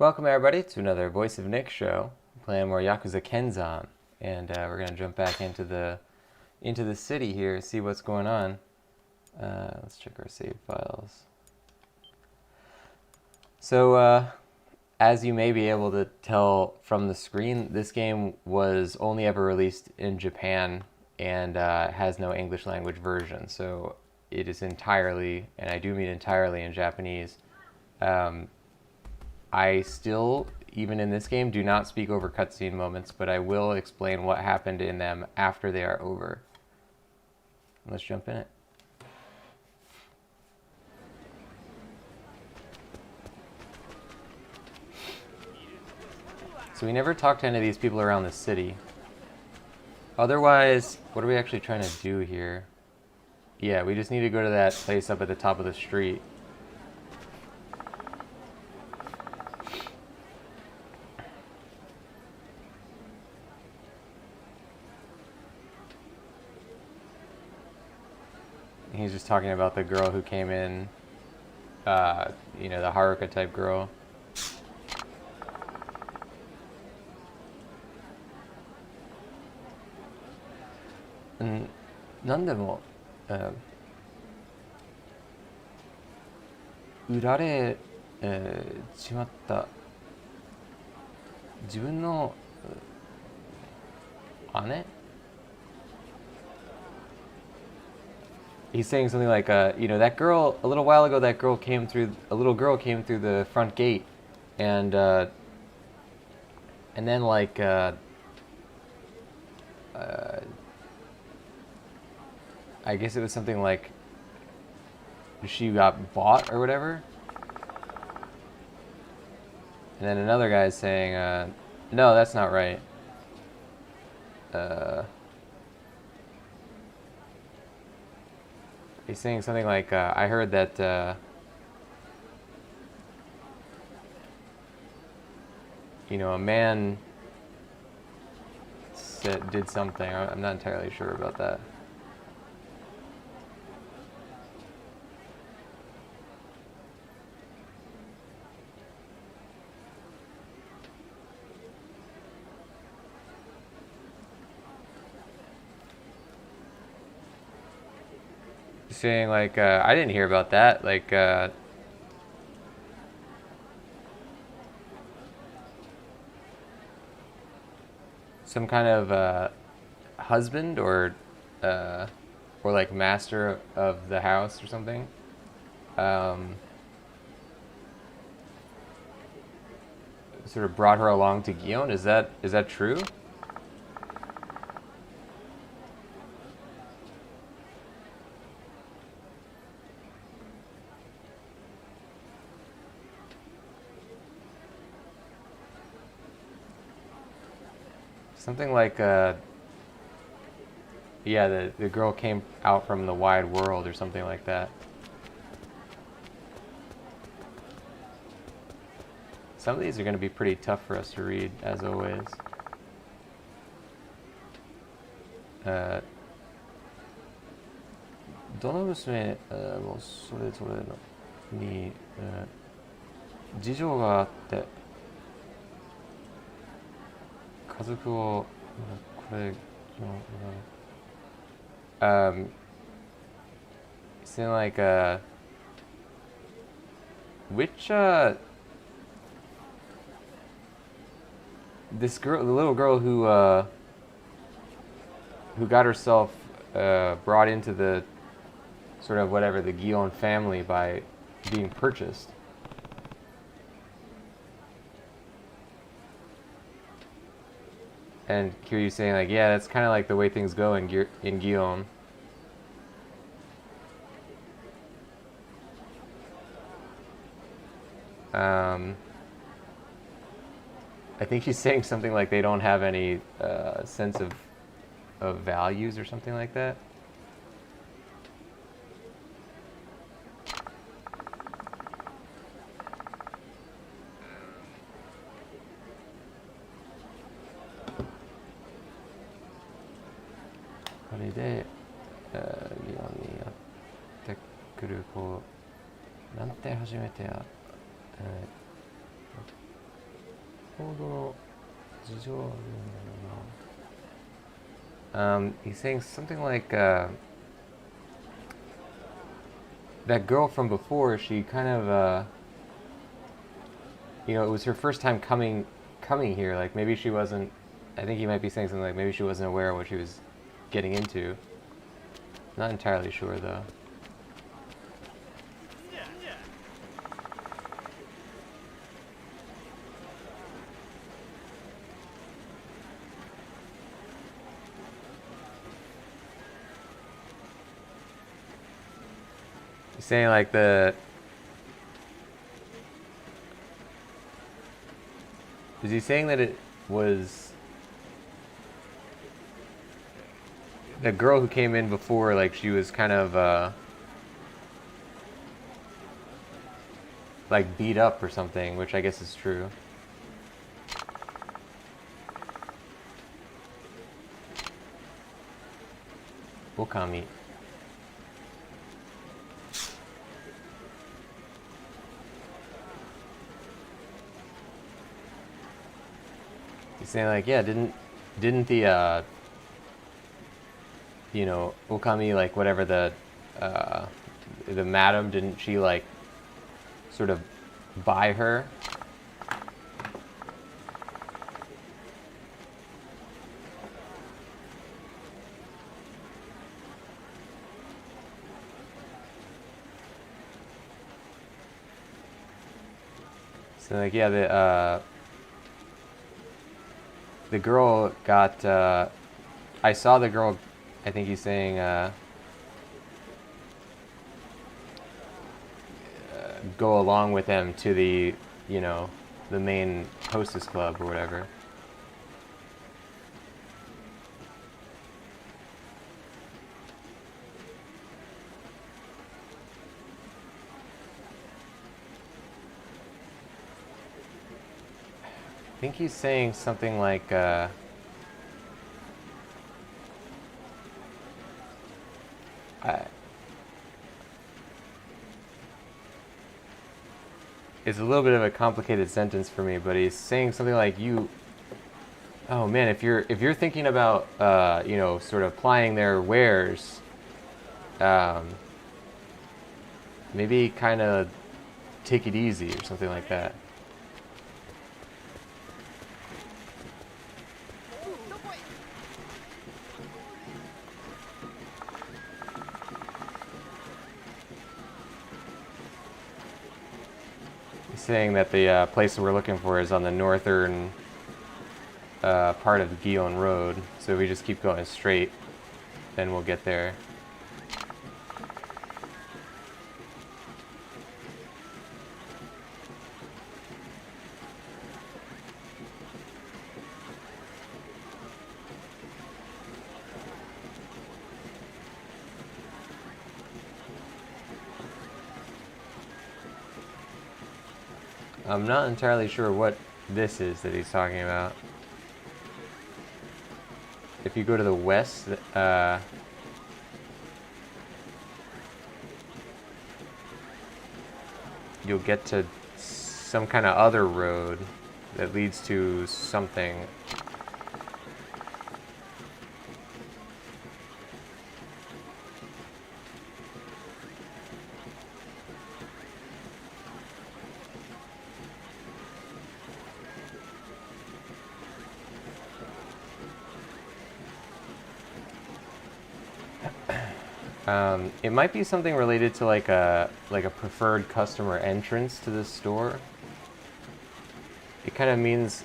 Welcome everybody to another Voice of Nick show. We're playing more Yakuza Kenzan, and we're gonna jump back into the city here, see what's going on. Let's check our save files. So, as you may be able to tell from the screen, this game was only ever released in Japan and has no English language version. So it is entirely, and I do mean entirely, in Japanese. I still, even in this game, do not speak over cutscene moments, but I will explain what happened in them after they are over. Let's jump in it. So we never talked to any of these people around the city. Otherwise, what are we actually trying to do here? Yeah, we just need to go to that place up at the top of the street. He's just talking about the girl who came in, you know, the Haruka type girl. And なんでも、売られ、しまった自分の姉 He's saying something like, you know, that girl, a little while ago, that girl came through, a little girl came through the front gate, and then, like, I guess it was something like she got bought or whatever. And then another guy's saying, no, that's not right. He's saying something like, I heard that, you know, a man did something. I'm not entirely sure about that. Saying like, I didn't hear about that. Like, some kind of husband or like master of the house or something. Sort of brought her along to Gion. Is that true? Something like, yeah, the girl came out from the wide world or something like that. Some of these are going to be pretty tough for us to read, as always. どの娘もそれぞれのに事情があって家族をこれ saying like which this girl, the little girl who got herself brought into the sort of whatever the Gion family by being purchased. And Kiryu saying like, yeah, that's kind of like the way things go in Gion. I think she's saying something like they don't have any sense of values or something like that. Holiday, Gion にやってくる子なんて初めてや。He's saying something like that girl from before. She kind of, it was her first time coming here. Like maybe she wasn't. I think he might be saying something like maybe she wasn't aware of what she was getting into. Not entirely sure though. He's saying like is he saying that it was the girl who came in before, like she was kind of like beat up or something, which I guess is true. Okami. He's saying like, yeah, didn't the Okami, like whatever the madam, didn't she like sort of buy her? So like, yeah, the girl got I saw the girl, I think he's saying go along with them to the the main hostess club or whatever. I think he's saying something like it's a little bit of a complicated sentence for me, but he's saying something like oh man, if you're thinking about sort of plying their wares, maybe kind of take it easy or something like that. Saying that the place we're looking for is on the northern part of the Gion Road, so if we just keep going straight, then we'll get there. I'm not entirely sure what this is that he's talking about. If you go to the west, you'll get to some kind of other road that leads to something. It might be something related to like a preferred customer entrance to the store. It kind of means,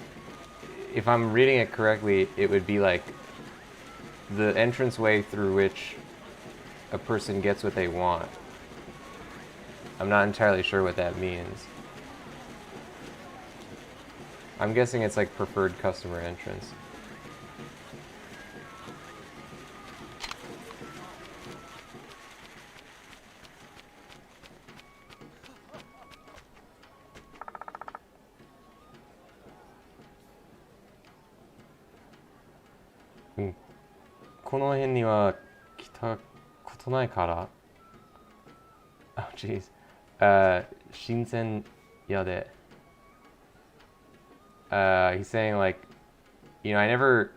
if I'm reading it correctly, it would be like the entranceway through which a person gets what they want. I'm not entirely sure what that means. I'm guessing it's like preferred customer entrance. Oh jeez. 新鮮屋で He's saying like, I never,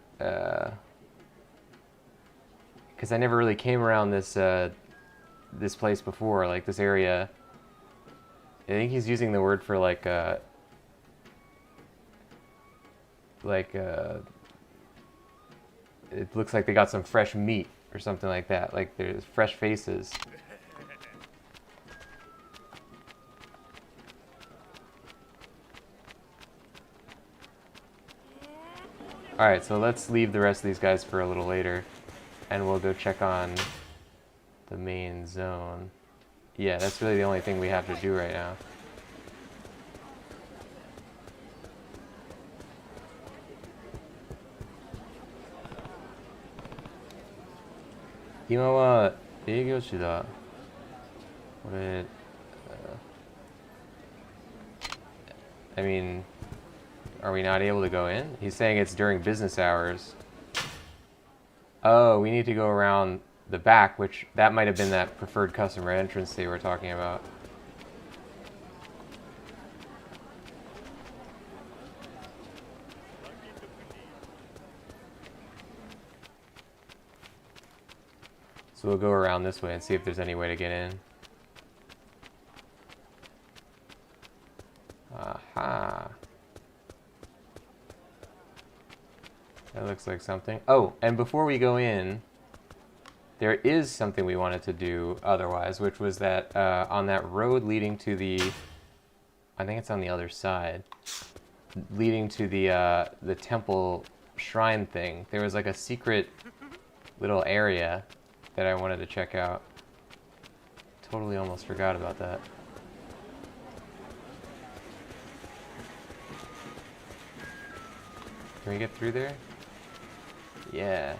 because I never really came around this place before, like this area. I think he's using the word for like it looks like they got some fresh meat or something like that. Like there's fresh faces. Alright, so let's leave the rest of these guys for a little later. And we'll go check on the main zone. Yeah, that's really the only thing we have to do right now. Nowは営業中だ。これ、I mean, are we not able to go in? He's saying it's during business hours. Oh, we need to go around the back, which that might have been that preferred customer entrance they were talking about. So we'll go around this way and see if there's any way to get in. Aha. That looks like something. Oh, and before we go in, there is something we wanted to do otherwise, which was that on that road leading to the, I think it's on the other side, leading to the temple shrine thing, there was like a secret little area that I wanted to check out. Totally almost forgot about that. Can we get through there? Yeah.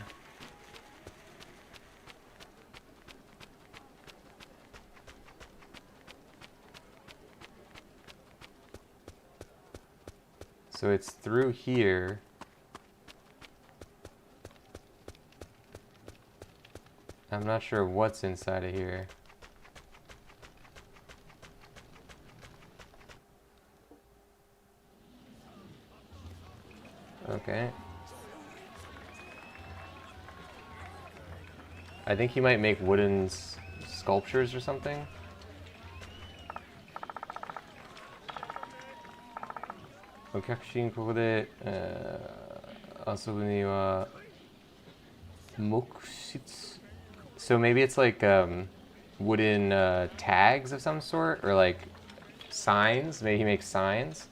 So it's through here. I'm not sure what's inside of here. Okay. I think he might make wooden sculptures or something. So maybe it's like wooden tags of some sort, or like signs. Maybe he makes signs.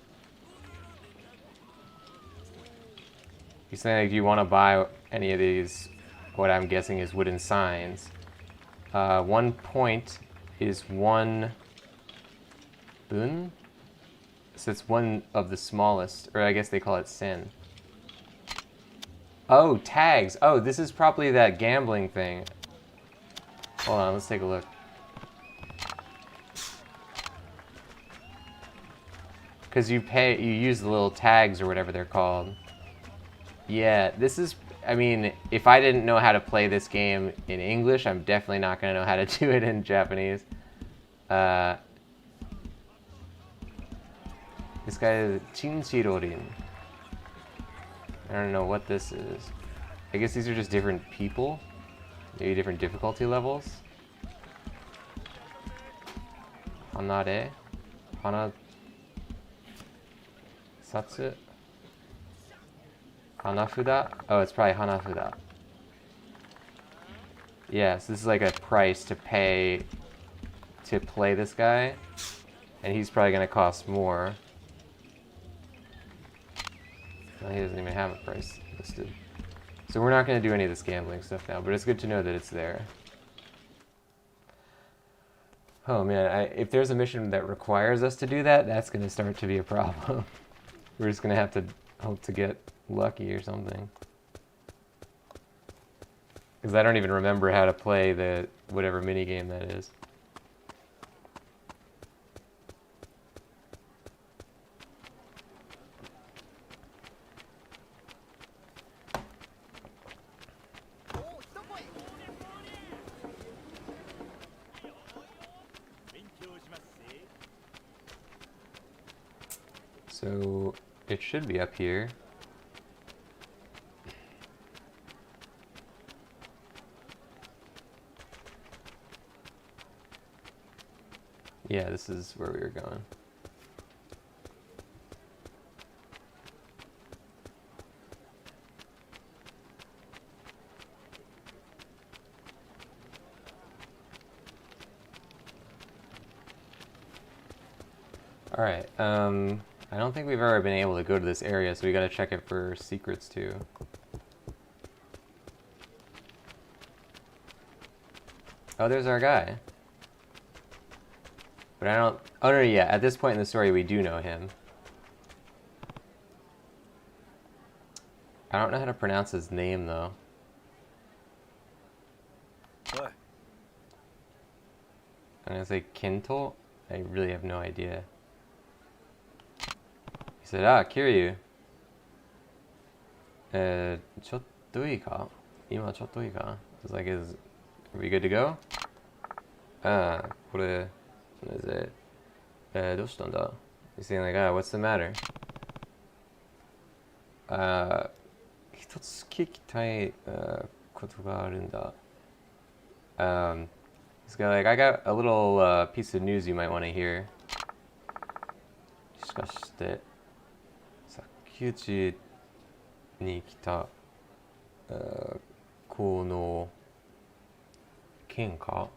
He's saying, like, do you want to buy any of these, what I'm guessing is wooden signs? 1 point is 1 bun. So it's one of the smallest, or I guess they call it sen. Oh, tags. Oh, this is probably that gambling thing. Hold on, let's take a look. Because you use the little tags or whatever they're called. Yeah, this is, I mean, if I didn't know how to play this game in English, I'm definitely not going to know how to do it in Japanese. This guy is Chinchirorin. I don't know what this is. I guess these are just different people. Maybe different difficulty levels. Hanare. Hana. Satsu. Hanafuda. Oh, it's probably Hanafuda. Yeah, so this is like a price to pay to play this guy. And he's probably going to cost more. Well, he doesn't even have a price listed. So we're not going to do any of this gambling stuff now, but it's good to know that it's there. Oh man, if there's a mission that requires us to do that, that's going to start to be a problem. We're just going to have to hope to get lucky or something. Because I don't even remember how to play the whatever minigame that is. So It should be up here. Yeah, this is where we were going. Alright, I don't think we've ever been able to go to this area, so we gotta check it for secrets too. Oh, there's our guy. But I don't... Oh, no, yeah, at this point in the story, we do know him. I don't know how to pronounce his name, though. What? I'm gonna say Kento? I really have no idea. He said, ah, Kiryu. ちょっといいか? 今ちょっといいか? It's like, are we good to go? ああ、これ、どうしたんだ? He's saying like, what's the matter? 一つ聞きたいことがあるんだ. He's got like, I got a little piece of news you might want to hear. しかして、さっきうちに来たこの喧嘩、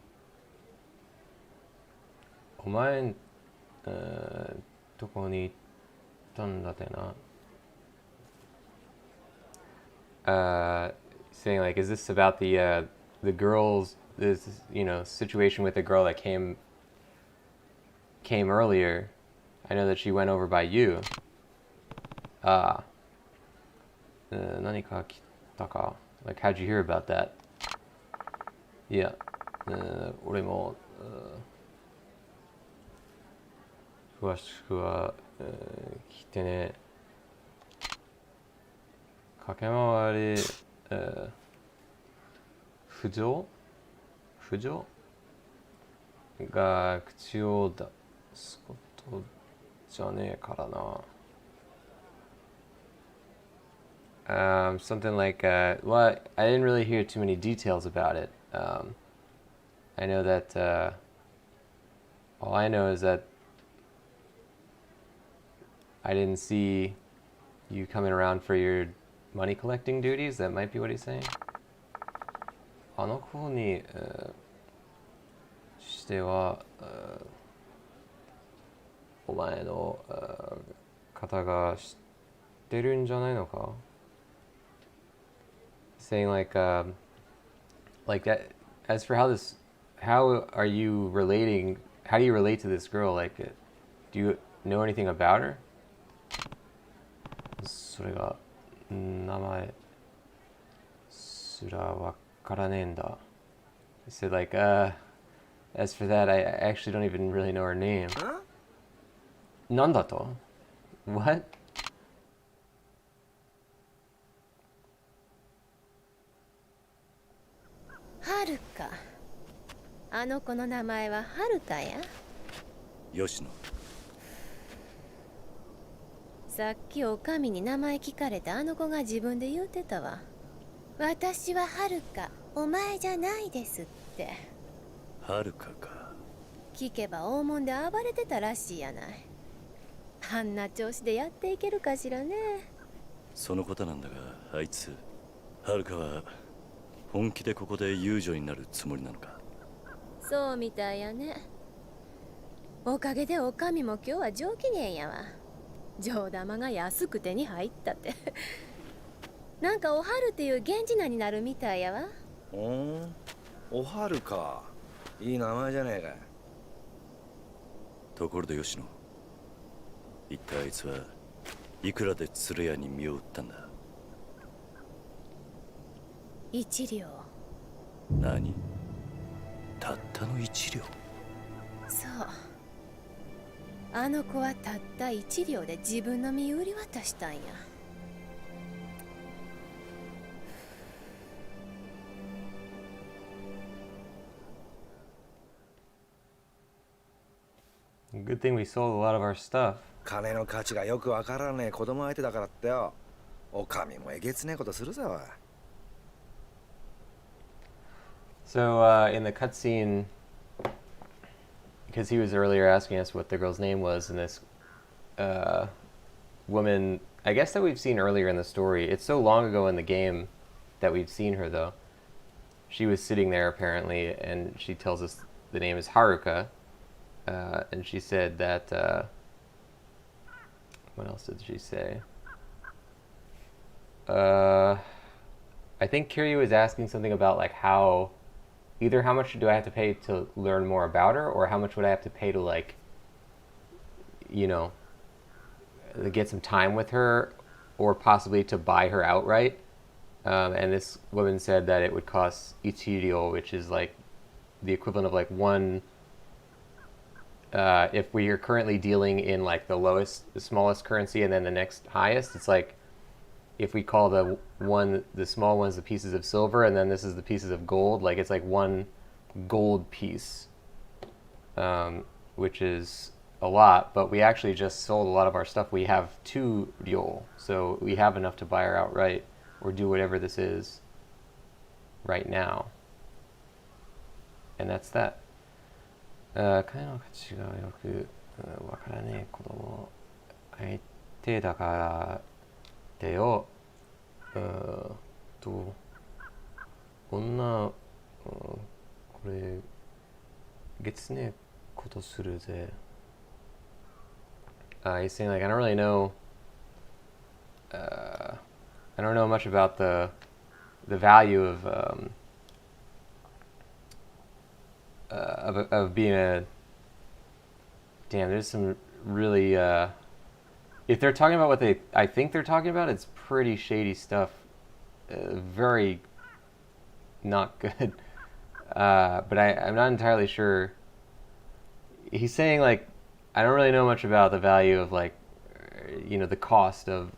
お前どこに行ったんだってな。Saying like, is this about the girls, this situation with the girl that came earlier? I know that she went over by you. 何か来たか? Like, how'd you hear about that? いや、俺も詳しくは聞いてね。駆け回り、不条が口を出すことじゃねえからな。Something like, well, I didn't really hear too many details about it. I know that, all I know is that I didn't see you coming around for your money collecting duties. That might be what he's saying. あの子に、しては、お前の、方が知ってるんじゃないのか? Saying like that. As for how are you relating? How do you relate to this girl? Like, do you know anything about her? それが名前すらわからねえんだ. He said like, as for that, I actually don't even really know her name. Huh? なんだと? What? はるか。あの子の名前ははるかや。吉野。さっきおかみに名前聞かれたあの子が自分で言うてたわ。私ははるか、お前じゃないですって。はるかか。聞けば大門で暴れてたらしいやない。あんな調子でやっていけるかしらね。そのことなんだが、あいつ、はるかは本気でここで遊女になるつもりなのか。そうみたいやね。おかげでおかみも今日は上機嫌やわ。上玉が安く手に入ったってなんかおはるっていう源氏名になるみたいやわ。おはるか。いい名前じゃねえか。ところで吉野、一体あいつはいくらで鶴屋に身を売ったんだ。1両。何？たったの1両？そう。あの子はたった1両で自分の身売り渡したんや。Good Good thing we sold a lot of our stuff. 金の価値がよくわからねえ子供相手だからってよ。お上もえげつねえことするぜおい。So in the cutscene, because he was earlier asking us what the girl's name was, and this woman, I guess that we've seen earlier in the story. It's so long ago in the game that we've seen her though. She was sitting there apparently, and she tells us the name is Haruka, and she said that. What else did she say? I think Kiryu was asking something about like how, either how much do I have to pay to learn more about her, or how much would I have to pay to like, you know, get some time with her, or possibly to buy her outright. And this woman said that it would cost ichiryo, which is like the equivalent of like one. If we are currently dealing in like the smallest currency, and then the next highest, it's like if we call the small ones the pieces of silver, and then this is the pieces of gold, like it's like one gold piece, which is a lot, but we actually just sold a lot of our stuff. We have 2 ryol, so we have enough to buy her outright or do whatever this is right now. And that's that. 金の価値がよくわからねえ子供相手だからってよ。女、これげつねえことするぜ。He's saying like I don't really know. I don't know much about the value of being a. Damn, there's some really. If they're talking about what I think they're talking about, it's pretty shady stuff. Very not good. But I'm not entirely sure. He's saying like I don't really know much about the value of like, you know, the cost of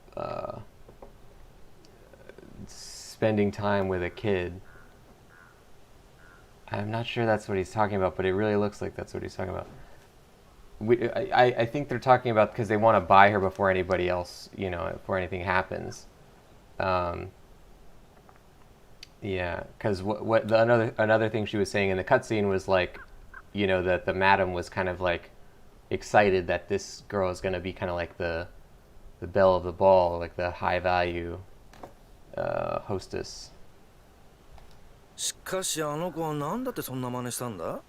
spending time with a kid. I'm not sure that's what he's talking about, but it really looks like that's what he's talking about. I think they're talking about because they want to buy her before anybody else, you know, before anything happens. Yeah, because another thing she was saying in the cutscene was like, you know, that the madam was kind of like excited that this girl is going to be kind of like the belle of the ball, like the high value hostess. しかしあの子はなんだってそんな真似したんだ?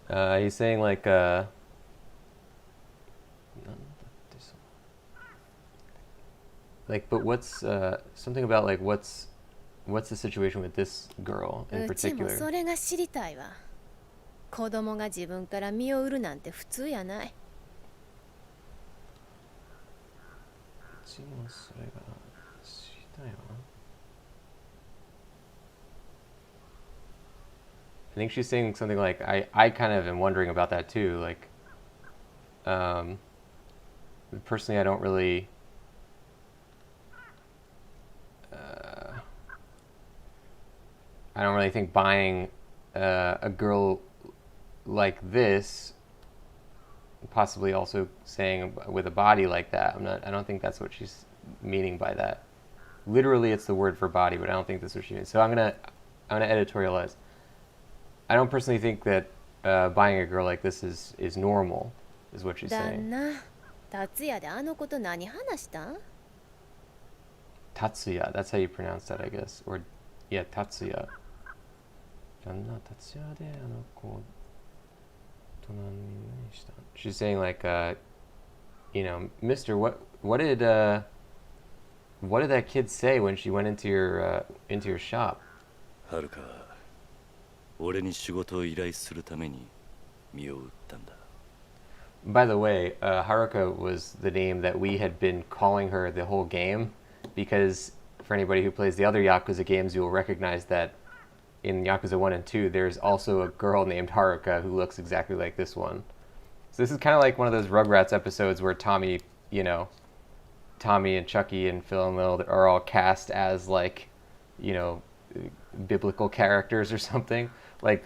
He's saying like but what's something about like what's the situation with this girl in うちも particular? それが知りたいわ。子供が自分から身を売るなんて普通やない。うちもそれが知りたいわ。I think she's saying something like, I kind of am wondering about that too. Like, personally, I don't really, think buying a girl like this, possibly also saying with a body like that. I don't think that's what she's meaning by that. Literally, it's the word for body, but I don't think that's what she means. So I'm gonna editorialize. I don't personally think that buying a girl like this is normal, is what she's saying. 旦那、達也であの子と何話したん? Tatsuya, that's how you pronounce that, I guess. Or, yeah, Tatsuya. 旦那、達也であの子と何したん? She's saying like, you know, Mister, what did that kid say when she went into your shop? はるかは俺に仕事を依頼するために身を売ったんだ。 By the way, Haruka was the name that we had been calling her the whole game, because for anybody who plays the other Yakuza games, you will recognize that in Yakuza 1 and 2, there's also a girl named Haruka who looks exactly like this one. So this is kind of like one of those Rugrats episodes where Tommy, you know, Tommy and Chucky and Phil and Lil are all cast as like, you know, biblical characters or something. Like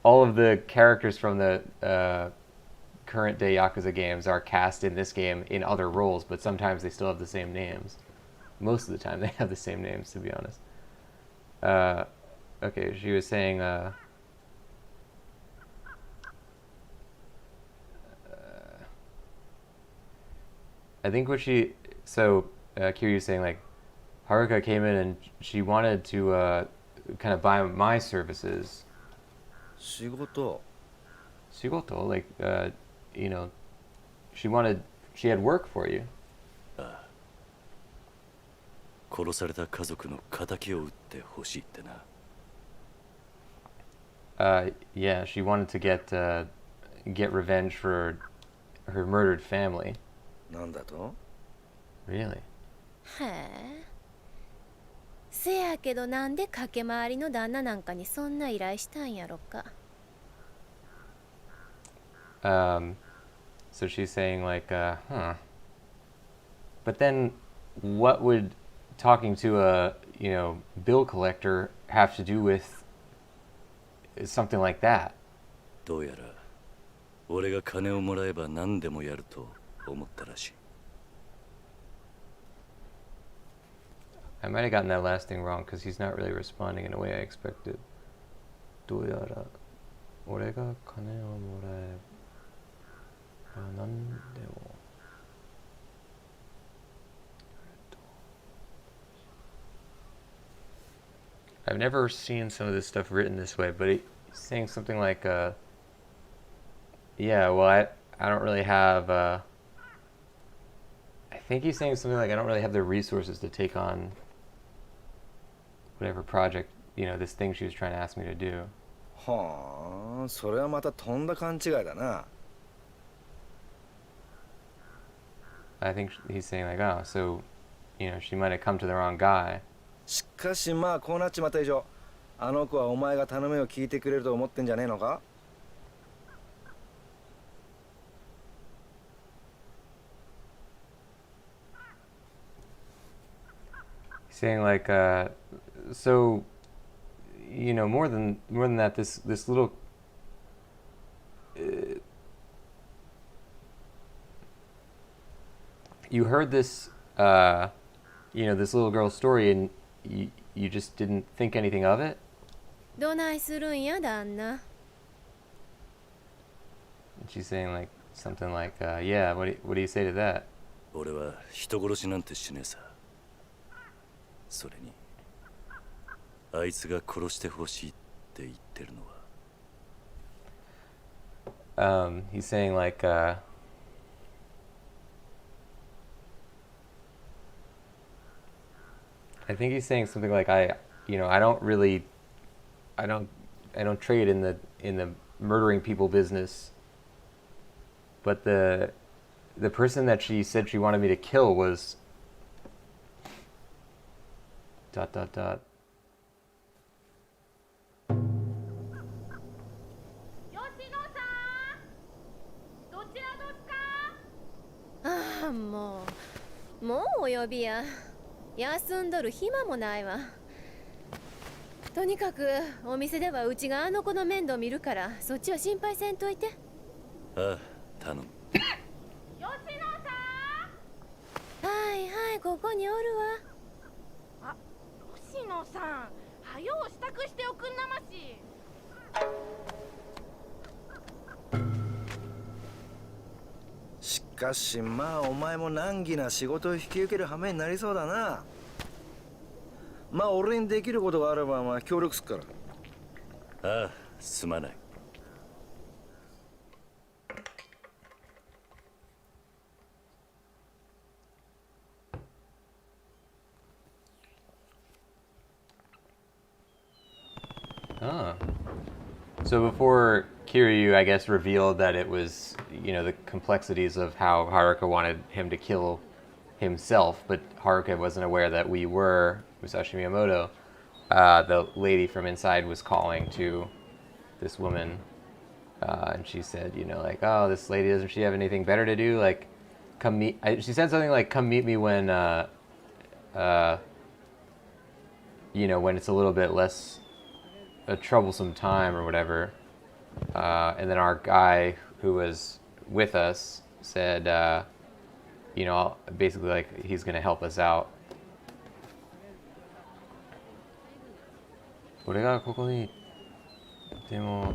all of the characters from the current day Yakuza games are cast in this game in other roles, but sometimes they still have the same names. Most of the time they have the same names, to be honest. Okay, she was saying I think what Kiryu saying like Haruka came in and she wanted to kind of buy my services. 仕事 Shigoto, like you know, she had work for you. 殺された家族の仇を討ってほしいってな。Yeah, she wanted to get revenge for her murdered family. なんだと Really? へえ。せやけどなんで駆け回りの旦那なんかにそんな依頼したんやろか。So she's saying like, But then, what would talking to a bill collector have to do with something like that? どうやら俺が金をもらえば何でもやると思ったらしい。I might have gotten that last thing wrong because he's not really responding in a way I expected. どうやら俺が金をもらえば何でも。I've never seen some of this stuff written this way, but he's saying something like, yeah, well, I don't really have, I think he's saying something like, I don't really have the resources to take on whatever project, this thing she was trying to ask me to do. はあ、それはまたとんだ勘違いだな。I think he's saying like, oh, so, she might have come to the wrong guy. しかしまあこうなっちまった以上、あの子はお前が頼みを聞いてくれると思ってんじゃねえのか。Saying like, so, more than that, this little, you heard this, this little girl's story, and you just didn't think anything of it. どないするんや旦那。 And she's saying like something like, yeah, what do you say to that? 俺は人殺しなんてしねえさ。それにあいつが殺してほしいって言ってるのは。He's saying like, I think he's saying something like, I don't trade in the murdering people business, but the person that she said she wanted me to kill was ...吉野さん、どちらですか。ああ、もうお呼びや。休んどる暇もないわ。とにかくお店ではうちがあの子の面倒見るから、そっちは心配せんといて。ああ、頼む。吉野さん。はいはい、ここにおるわ。あ、吉野さん、はよう支度しておくんなまし。しかしまあお前も難儀な仕事を引き受ける羽目になりそうだな。まあ俺にできることがあればまあ協力すっから。ああ、すまない。Oh. So before Kiryu, I guess, revealed that it was, the complexities of how Haruka wanted him to kill himself, but Haruka wasn't aware that we were Musashi Miyamoto, the lady from inside was calling to this woman, and she said, like, oh, this lady, doesn't she have anything better to do? Like, come meet. She said something like, "Come meet me when, when it's a little bit less a troublesome time or whatever." And then our guy who was with us said, basically like he's gonna help us out. 俺がここにでも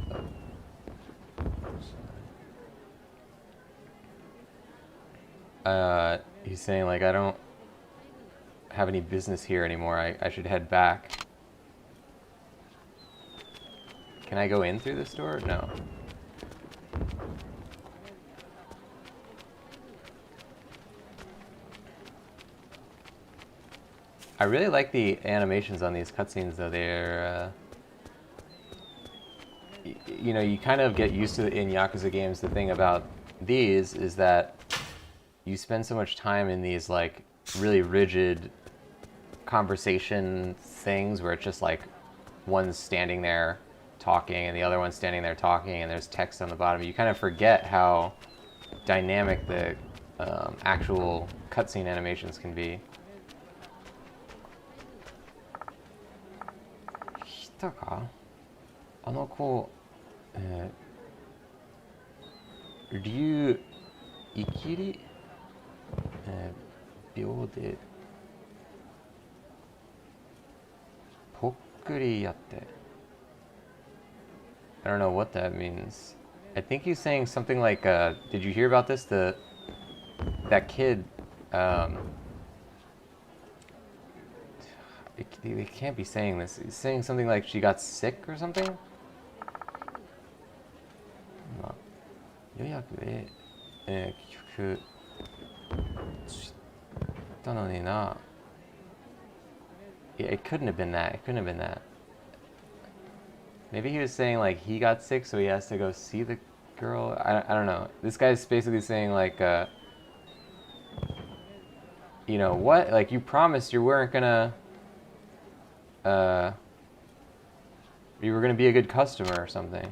he's saying like I don't have any business here anymore. I should head back. Can I go in through this door? No. I really like the animations on these cutscenes, though. They're, you kind of get used to it in Yakuza games. The thing about these is that you spend so much time in these, like, really rigid conversation things where it's just, like, one's standing there talking and the other one's standing there talking and there's text on the bottom. You kind of forget how dynamic the actual cutscene animations can be. 来たか？あの子、竜生きり、秒でぽっくりやって。I don't know what that means. I think he's saying something like, did you hear about this? That kid, they can't be saying this. He's saying something like she got sick or something? 予約で、結局したのにな。Yeah, it couldn't have been that. It couldn't have been that. Maybe he was saying like he got sick, so he has to go see the girl. I don't know. This guy's basically saying like, what? Like you promised you weren't gonna, you were gonna be a good customer or something.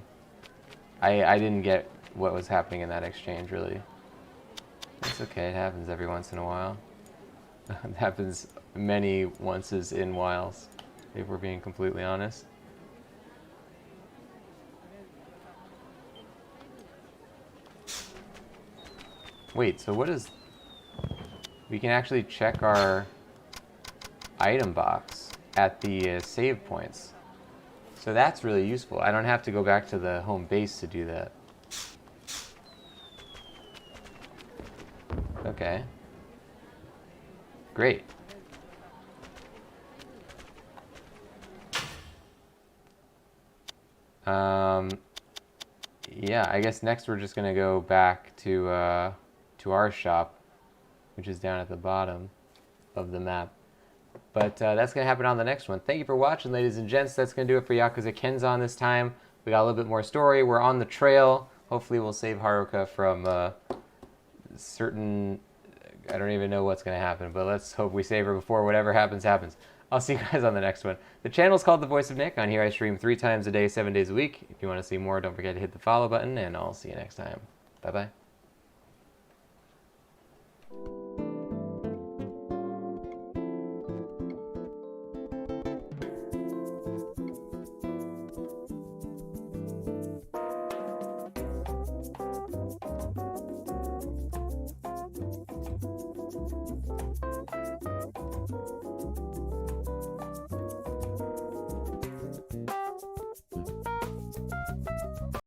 I didn't get what was happening in that exchange really. It's okay. It happens every once in a while. It happens many onces in whiles, if we're being completely honest. Wait, so what is... We can actually check our item box at the save points. So that's really useful. I don't have to go back to the home base to do that. Okay. Great. Yeah, I guess next we're just gonna go back to our shop, which is down at the bottom of the map. But that's going to happen on the next one. Thank you for watching, ladies and gents. That's going to do it for Yakuza Kenzan this time. We got a little bit more story. We're on the trail. Hopefully we'll save Haruka from certain... I don't even know what's going to happen, but let's hope we save her before whatever happens, happens. I'll see you guys on the next one. The channel's called The Voice of Nick. On here I stream 3 times a day, 7 days a week. If you want to see more, don't forget to hit the follow button, and I'll see you next time. Bye-bye.